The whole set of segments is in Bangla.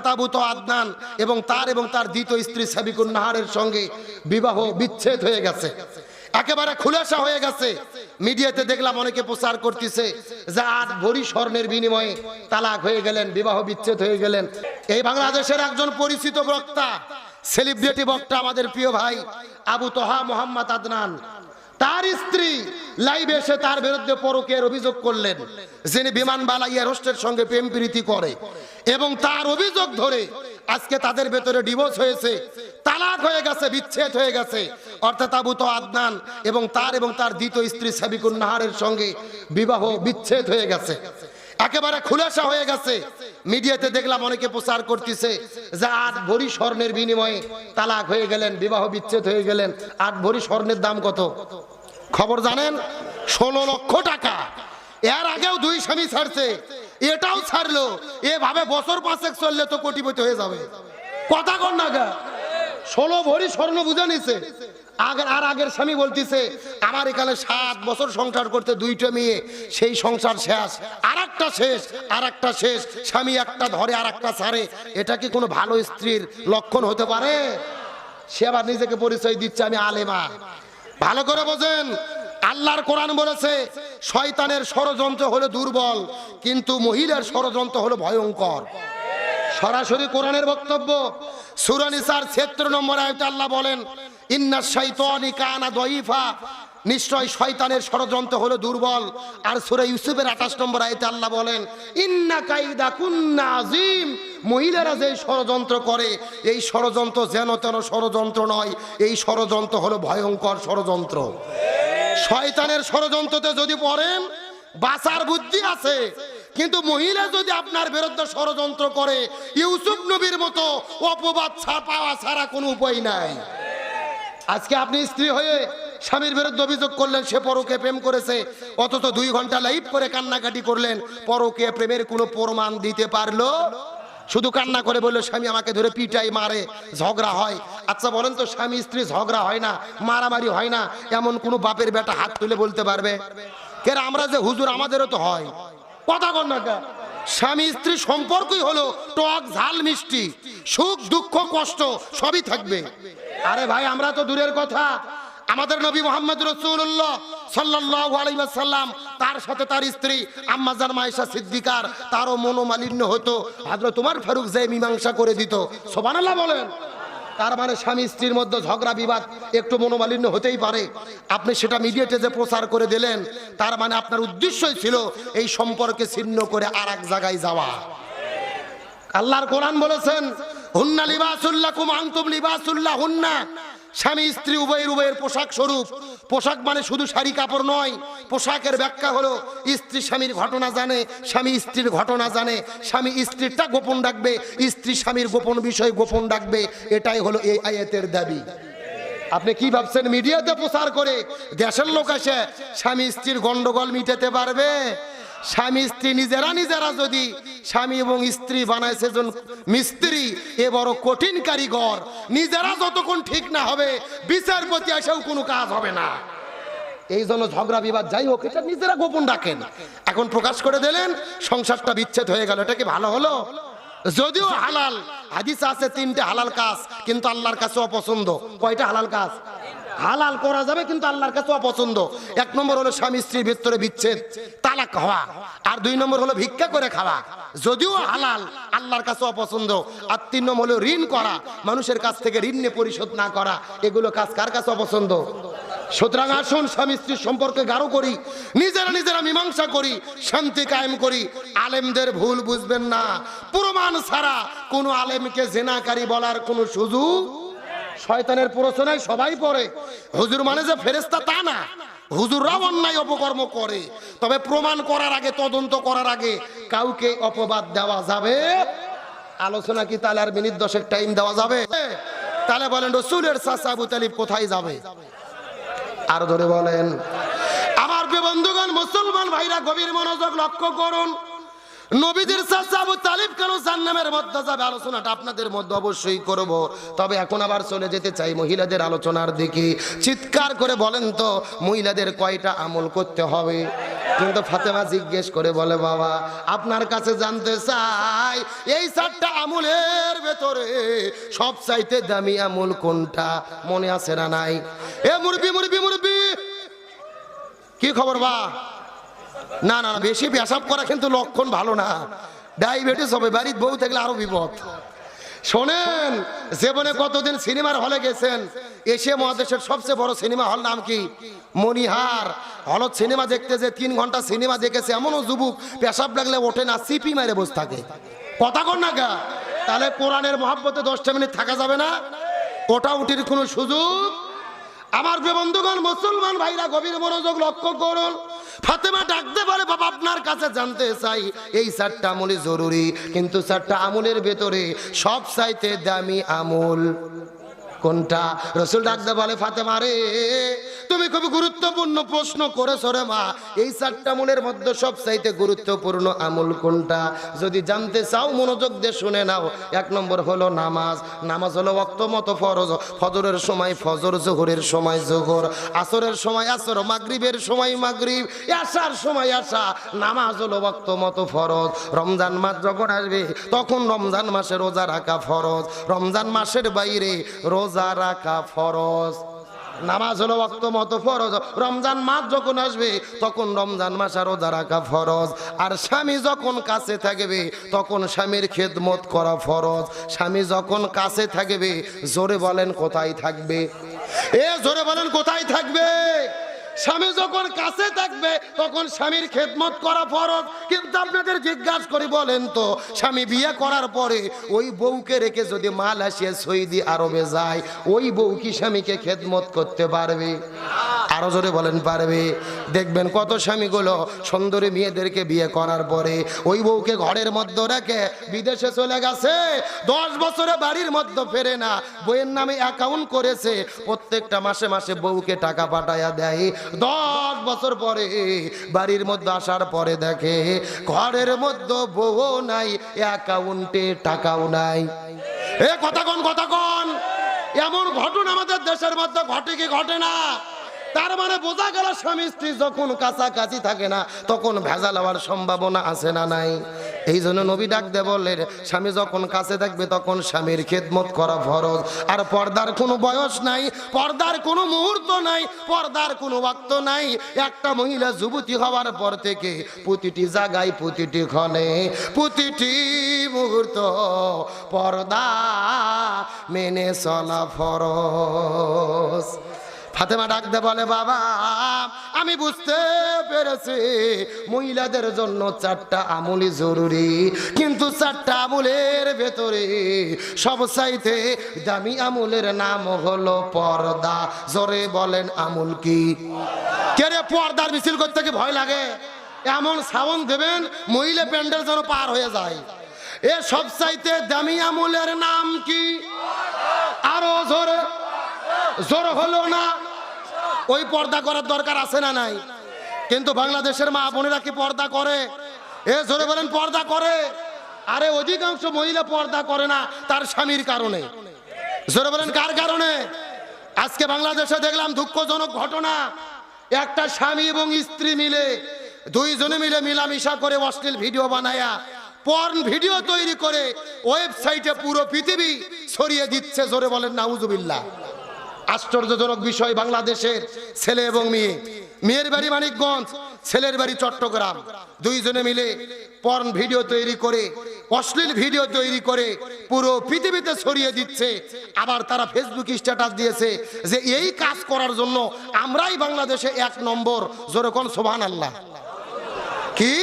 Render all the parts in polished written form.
তাবুত আদনান এবং তার দ্বিতীয় স্ত্রী সাবিকুন নাহারের সঙ্গে বিবাহ বিচ্ছেদ হয়ে গেছে, একেবারে খুলাসা হয়ে গেছে। মিডিয়াতে দেখলাম অনেকে প্রচার করতেছে যে 8 ভরি স্বর্ণের বিনিময়ে তালাক হয়ে গেলেন, বিবাহ বিচ্ছেদ হয়ে গেলেন। এই বাংলাদেশের একজন পরিচিত বক্তা, সেলিব্রিটি বক্তা, আমাদের প্রিয় ভাই আবু তোহা মোহাম্মদ আদনান, তার স্ত্রী লাইভে এসে তার বিরুদ্ধে পরকীয়ার অভিযোগ করলেন, যিনি বিমানবালা এয়ারহোস্টের সঙ্গে প্রেম প্রীতি করে, এবং তার অভিযোগ ধরে আজকে তাদের ভেতরে ডিভোর্স হয়েছে, তালাক হয়ে গেছে, বিচ্ছেদ হয়ে গেছে। অর্থাৎ আবু তো আদনান এবং তার দ্বিতীয় স্ত্রী সাবিকুন নাহারের সঙ্গে বিবাহ বিচ্ছেদ হয়ে গেছে, একেবারে খুলাসা হয়ে গেছে। মিডিয়াতে দেখলাম অনেকে প্রচার করতেছে যে 8 ভরি স্বর্ণের বিনিময়ে তালাক হয়ে গেলেন, বিবাহ বিচ্ছেদ হয়ে গেলেন। 8 ভরি স্বর্ণের দাম কত খবর জানেন? 16 লক্ষ টাকা। এর আগেও 2 স্বামী ছাড়ছে, এটাও ছাড়লো। এভাবে বছর 5 চললে তো কোটিপতি হয়ে যাবে। কথা কর না গা, 16 ভরি স্বর্ণ বুঝে নিছে। আগের স্বামী বলতেছে আমার এখানে 7 বছর সংসার করতে 2টা মেয়ে, সেই সংসার শেষ, আরেকটা শেষ, আরেকটা শেষ, স্বামী একটা ধরে আরেকটা ছাড়ে। এটা কি কোনো ভালো স্ত্রীর লক্ষণ হতে পারে? সে আবার নিজেকে পরিচয় দিচ্ছে আমি আলেমা। ভালো করে বোঝেন, আল্লাহর কোরআন বলেছে শয়তানের ষড়যন্ত্র হলো দুর্বল, কিন্তু মহিলার ষড়যন্ত্র হলো ভয়ঙ্কর। সরাসরি কোরআনের বক্তব্য। সূরা নিসার 76 নম্বর আয়াতে আল্লাহ বলেন ইন্নাশ শাইতানি কানা দাঈফা, নিশ্চয় শয়তানের ষড়যন্ত্র হলো দুর্বল। আর সূরা ইউসুফের 28 নম্বর আয়াতে আল্লাহ বলেন ইন্না কাইদা কুন্না আযীম, মহিলারা যে ষড়যন্ত্র করে এই ষড়যন্ত্র যেন তেন ষড়যন্ত্র নয়, এই ষড়যন্ত্র হলো ভয়ঙ্কর ষড়যন্ত্র। শয়তানের ষড়যন্ত্রতে যদি পড়েন বাঁচার বুদ্ধি আছে, কিন্তু মহিলা যদি আপনার বিরুদ্ধে ষড়যন্ত্র করে ইউসুফ নবীর মতো অপবাদ পাওয়া ছাড়া কোনো উপায় নাই। আজকে আপনি স্ত্রী হয়ে স্বামীর বিরুদ্ধে অভিযোগ করলেন সে পরকীয়া প্রেম করেছে, অথচ 2 ঘন্টা লাইভ করে কান্নাকাটি করলেন, পরকীয়া প্রেমের কোনো প্রমাণ দিতে পারলো? শুধু কান্না করে বললো স্বামী আমাকে ধরে পিটাই মারে, ঝগড়া হয়। আচ্ছা বলেন তো, স্বামী স্ত্রী ঝগড়া হয় না, মারামারি হয় না, এমন কোন বাপের বেটা হাত তুলে বলতে পারবে? কেন আমরা যে হুজুর, আমাদেরও তো হয়। কথা কর না কা, স্বামী স্ত্রী সম্পর্কই হলো টক ঝাল মিষ্টি, সুখ দুঃখ কষ্ট সবই থাকবে। আরে ভাই, আমরা তো দূরের কথা, আমাদের নবী মুহাম্মদ রাসূলুল্লাহ সাল্লাল্লাহু আলাইহি ওয়াসাল্লাম, তার সাথে তার স্ত্রী আম্মা জান মায়েশা সিদ্দিকার, তারও মনোমালিন্য হতো, হযরত ওমর ফারুক যে মীমাংসা করে দিত। সুবহানাল্লাহ বলেন। তার মানে স্বামী স্ত্রীর মধ্যে ঝগড়া বিবাদ একটু মনোমালিন্য হতেই পারে। আপনি সেটা মিডিয়াতে যে প্রচার করে দিলেন, তার মানে আপনার উদ্দেশ্যই ছিল এই সম্পর্কে ছিন্ন করে আর এক জায়গায় যাওয়া। আল্লাহর কোরআন বলেছেন হুন্না লিবাসুল লাকুম আনতুম লিবাসুল লাহুন্না, স্বামী স্ত্রী উভয়ের পোশাক স্বরূপ। পোশাক মানে শুধু শাড়ি কাপড় নয়, পোশাকের ব্যাখ্যা হলো স্ত্রী স্বামীর ঘটনা জানে, স্বামী স্ত্রীর ঘটনা জানে, স্বামী স্ত্রীরটা গোপন রাখবে, স্ত্রী স্বামীর গোপন বিষয় গোপন রাখবে। এটাই হলো এই আয়াতের দাবি। আপনি কি ভাবছেন মিডিয়াতে প্রচার করে দেশের লোক এসে স্বামী স্ত্রীর গন্ডগোল মিটাতে পারবে? স্বামী স্ত্রী নিজেরা যদি স্বামী এবং স্ত্রী বানায় সেজন মিস্ত্রি, এ বড় কঠিন কারিগর। নিজেরা যতক্ষণ ঠিক না হবে বিচারপতি এসেও কোনো কাজ হবে না। এই জন্য ঝগড়া বিবাদ যাই হোক এটা নিজেরা গোপন রাখেন। এখন প্রকাশ করে দিলেন, সংসারটা বিচ্ছেদ হয়ে গেল, এটা কি ভালো হলো? যদিও হালাল, হাদিস আছে 3টে হালাল কাজ, কিন্তু আল্লাহর কাছে অপছন্দ। কয়টা হালাল কাজ? হালাল করা যাবে কিন্তু আল্লাহর কাছে অপছন্দ। 1 নম্বর হলো স্বামী স্ত্রীর ভিতরে বিচ্ছেদ, তালাক হওয়া। আর 2 নম্বর হলো ভিক্ষা করে খাওয়া, যদিও হালাল, আল্লাহর কাছে অপছন্দ। আর 3 নম্বর হলো ঋণ করা, মানুষের কাছ থেকে ঋণ নিয়ে পরিশোধ না করা। এগুলো কাজ কার কাছে অপছন্দ? সুতরাং আসুন স্বামী স্ত্রীর সম্পর্কে গাঢ় করি, নিজেরা মীমাংসা করি, শান্তি কায়েম করি। আলেমদের ভুল বুঝবেন না, প্রমাণ ছাড়া কোনো আলেমকে জেনাকারী বলার কোনো সুযোগ। শয়তানের প্ররোচনায় সবাই পড়ে। হুজুর মানে যে ফেরেশতা তা না, হুজুররাও অন্যায় অপকর্ম করে। তবে প্রমাণ করার আগে, তদন্ত করার আগে কাউকে অপবাদ দেওয়া যাবে? আলোচনা কি তাহলে আর মিনিট 10 টাইম দেওয়া যাবে? তাহলে বলেন রাসূলের চাচা আবু তালিব কোথায় যাবে? আর ধরে বলেন। আমার প্রিয় বন্ধুগণ, মুসলমান ভাইরা গভীর মনোযোগ লক্ষ্য করুন। নবীদের চাচা আবু তালিব কেন জাহান্নামের মধ্যে যাবে, আলোচনাটা আপনাদের মধ্যে অবশ্যই করব। তবে এখন আবার চলে যেতে চাই মহিলাদের আলোচনার দিকে। চিৎকার করে বলেন তো, মহিলাদের কয়টা আমল করতে হবে? কিন্তু ফাতেমা জিজ্ঞেস করে বলে বাবা আপনার কাছে জানতে চাই এই 4টা আমলের ভেতরে সবচাইতে দামি আমল কোনটা? মনে আছে না নাই? এ মুরবি মুরবি মুরবি, কি খবর বা? না না, বেশি পেশাব করা কিন্তু লক্ষণ ভালো না, ডায়াবেটিস হবে। বাড়ির বউ থাকলে আরো বিপদ। শোনেন, জীবনে কতদিন সিনেমার হলে গেছেন? এশিয়া মহাদেশের সবচেয়ে বড় সিনেমা হল নাম কি? মনিহার হলত সিনেমা দেখতে যে 3 ঘন্টা সিনেমা দেখেছে এমনও যুবক পেশাব লাগলে ওঠে না, সিপি মেরে বসে থাকে। কথা কর না গা? তাহলে কোরআনের মহব্বতে 10টা মিনিট থাকা যাবে না? ওটা উঠির কোনো সুযোগ? আমার প্রিয় বন্ধুগণ, মুসলমান ভাইরা গভীর মনোযোগ লক্ষ্য করুন। ফাতেমা ডাকতে পারে, বাবা আপনার কাছে জানতে চাই, এই 4টা আমলই জরুরি, কিন্তু 4টা আমলের ভেতরে সবচাইতে দামি আমল কোনটা? রসুল ডাকতে বলে, ফাতেমা রে, তুমি খুব গুরুত্বপূর্ণ প্রশ্ন করেছো রে মা। এই 4টা আমলের মধ্যে সবচাইতে গুরুত্বপূর্ণ আমল কোনটা? যদি জানতে চাও মনোযোগ দিয়ে শুনে নাও। 1 নম্বর হলো নামাজ। নামাজ হলো ওয়াক্ত মতো ফরজ। ফজরের সময় ফজর, যোহরের সময় যোহর, আসরের সময় আসর, মাগরিবের সময় মাগরিব, এশার সময় এশা। নামাজ হলো ওয়াক্ত মতো ফরজ। রমজান মাস যখন আসবে তখন রমজান মাসে রোজা রাখা ফরজ। রমজান মাসের বাইরে রোজা রাখা ফরজ। নামাজ হলো ওয়াক্ত মতো ফরজ। রমজান মাস যখন আসবে তখন রমজান মাসে রোজা রাখা ফরজ। আর স্বামী যখন কাছে থাকবে তখন স্বামীর খেদমত করা ফরজ। স্বামী যখন কাছে থাকবে, জোরে বলেন কোথায় থাকবে? এ জোরে বলেন কোথায় থাকবে? স্বামী যখন কাছে থাকবে তখন স্বামীর খেদমত করা ফরজ। কিন্তু আপনাদের জিজ্ঞাসা করি, বলেন তো, স্বামী বিয়ে করার পরে ওই বউকে রেখে যদি মালয়েশিয়া সৌদি আরবে যায়, ওই বউ কি স্বামীকে খেদমত করতে পারবে? আরো জোরে বলেন পারবে? দেখবেন কত স্বামীগুলো সুন্দরী মেয়েদেরকে বিয়ে করার পরে ওই বউকে ঘরের মধ্যে রেখে বিদেশে চলে গেছে, 10 বছরে বাড়ির মধ্যে ফেরে না। বইয়ের নামে অ্যাকাউন্ট করেছে, প্রত্যেকটা মাসে মাসে বউকে টাকা পাঠায়া দেয়। 10 বছর পরে বাড়ির মধ্যে আসার পরে দেখে ঘরের মধ্যে বউ নাই, অ্যাকাউন্টে টাকাও নাই। এ কথা কোন কথা কোন? এমন ঘটনা আমাদের দেশের মধ্যে ঘটে কি ঘটে না? তার মানে বোঝা গেল স্বামী স্ত্রী যখন কাছাকাছি থাকে না তখন ভেজাল হওয়ার সম্ভাবনা আছে না নাই? এই জন্য নবী ডাক দিয়ে বললেন, স্বামী যখন কাছে থাকবে তখন স্বামীর খেদমত করা ফরজ। আর পর্দার কোনো বয়স নাই, পর্দার কোনো মুহূর্ত নাই, পর্দার কোনো ওয়াক্ত নাই। একটা মহিলা যুবতী হওয়ার পর থেকে প্রতিটি জায়গায়, প্রতিটি ক্ষণে, প্রতিটি মুহূর্ত পর্দা মেনে চলা ফরজ। ফাতেমা ডাকতে বলে, বাবা আমি বুঝতে পেরেছি মহিলাদের জন্য 4টা আমলই জরুরি, কিন্তু 4টা আমলের ভেতরে সবচাইতে দামি আমলের নাম হলো পর্দা। জোরে বলেন আমল কি? কে রে, পর্দার মিছিল করতে কি ভয় লাগে? এমন সাউন্ড দেবেন মহিলা প্যান্ডেল যেন পার হয়ে যায়। এ সবচাইতে দামি আমলের নাম কি? আরো জোরে, জোর হলো না? ওই পর্দা করার দরকার আছে না নাই? কিন্তু বাংলাদেশের মা বোনেরা কি পর্দা করে? এ জোরে বলেন পর্দা করে? আরে অধিকাংশ মহিলা পর্দা করে না তার স্বামীর কারণে। জোরে বলেন কার কারণে? আজকে বাংলাদেশে দেখলাম দুঃখজনক ঘটনা, একটা স্বামী এবং স্ত্রী মিলে, দুইজনে মিলে মিলামিশা করে অশ্লীল ভিডিও বানায়া, পর্ন ভিডিও তৈরি করে ওয়েবসাইটে পুরো পৃথিবী ছড়িয়ে দিচ্ছে। জোরে বলেন নাউজুবিল্লাহ। আশ্চর্যজনক বিষয়, বাংলাদেশের ছেলে এবং মেয়ে, মেয়ের বাড়ি মানিকগঞ্জ, ছেলের বাড়ি চট্টগ্রাম, দুইজনে মিলে পর্ন ভিডিও তৈরি করে, অশ্লীল ভিডিও তৈরি করে পুরো পৃথিবীতে ছড়িয়ে দিচ্ছে। আবার তারা ফেসবুক স্ট্যাটাস দিয়েছে যে এই কাজ করার জন্য আমরাই বাংলাদেশে 1 নম্বর। জোরে কোন সুবহানাল্লাহ। কি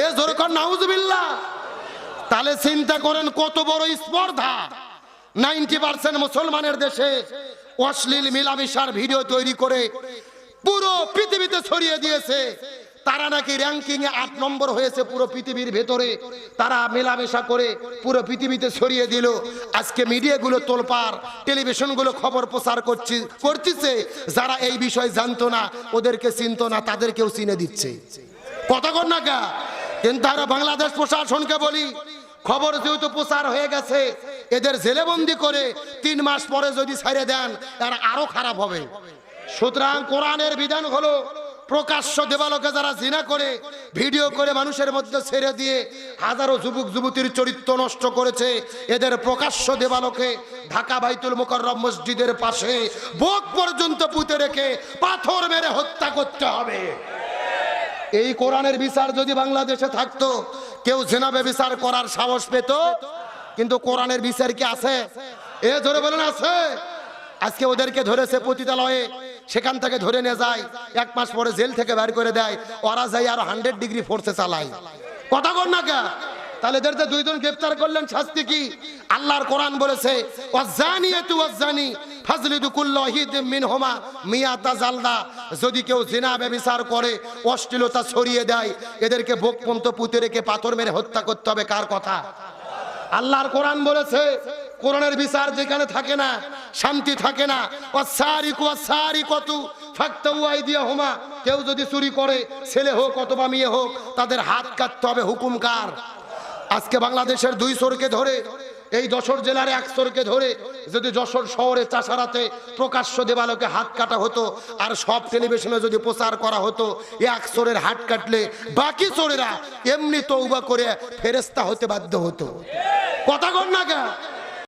এ জোরে কোন নাউজুবিল্লাহ। তাহলে চিন্তা করেন কত বড় স্পর্ধা। 90% মুসলমানের দেশে অশ্লীল মিলামিশার ভিডিও তৈরি করে পুরো পৃথিবীতে ছড়িয়ে দিয়েছে। তারা নাকি র্যাঙ্কিং এ 8 নম্বর হয়েছে পুরো পৃথিবীর ভেতরে। তারা মেলামেশা করে পুরো পৃথিবীতে ছড়িয়ে দিল। আজকে মিডিয়াগুলো তোলপাড়, টেলিভিশনগুলো খবর প্রচার করতেছে। যারা এই বিষয় জানতো না, ওদেরকে চিনতো না, তাদেরকেও চিনে দিচ্ছে। কথা কর না কা? কিন্তু তারা বাংলাদেশ প্রশাসনকে বলি, খবর যেহেতু প্রচার হয়ে গেছে, এদের জেলেবন্দি করে 3 মাস পরে যদি ছেড়ে দেন তারা আরো খারাপ হবে। সুতরাং কোরআনের বিধান হলো প্রকাশ্য দেবালোকে যারা জিনা করে ভিডিও করে মানুষের মধ্যে ছেড়ে দিয়ে হাজারো যুবক যুবতীর চরিত্র নষ্ট করেছে, এদের প্রকাশ্য দেবালোকে ঢাকা বাইতুল মুকাররম মসজিদের পাশে বুক পর্যন্ত পুঁতে রেখে পাথর মেরে হত্যা করতে হবে। এই কোরআনের বিচার যদি বাংলাদেশে থাকতো, কেউ জিনা বিচার করার সাহস পেত, কিন্তু কোরআনের বিচার কি আছে? এ ধরে বলেন আছে? আজকে ওদেরকে ধরেছে পতিতালয়ে, সেখান থেকে ধরে নিয়ে যায়, 1 মাস পরে জেল থেকে বের করে দেয়, ওরা যাই আরো 100 ডিগ্রি ফোর্সে চালায়। কথা বল না কে? তাহলে এদের 2 জন গ্রেফতার করলেন, শাস্তি কি? আল্লাহর কোরআন বলেছে ওয়াজানিয়াতু ওয়াজানি ফাজলিদু কুল্লু ওয়াহিদিম মিনহুমা মিয়াতা জালদা। যদি কেউ জিনা ব্যভিচার করে, অশ্লীলতা ছড়িয়ে দেয়, এদেরকে বুকপন্ত পুঁতে রেখে পাথর মেরে হত্যা করতে হবে। কার কথা? আল্লাহর কোরআন বলেছে। কোরআনের বিচার যেখানে থাকে না, শান্তি থাকে না। ওয়াসারিকু ওয়াসারিকাতু ফাকতাউ আইদিয়াহুমা, কেউ যদি চুরি করে, ছেলে হোক অথবা মেয়ে হোক, তাদের হাত কাটতে হবে। হুকুম কার? আজকে বাংলাদেশের 2 চোরকে ধরে, এই যশোর জেলার 1 চোরকে ধরে যদি যশোর শহরে চাষারাতে প্রকাশ্য দেবালোকে হাত কাটা হতো, আর সব টেলিভিশনে যদি প্রচার করা হতো, 1 চোরের হাত কাটলে বাকি চোরেরা এমনি তওবা করে ফেরেশতা হতে বাধ্য হতো। কথা কন না কেন?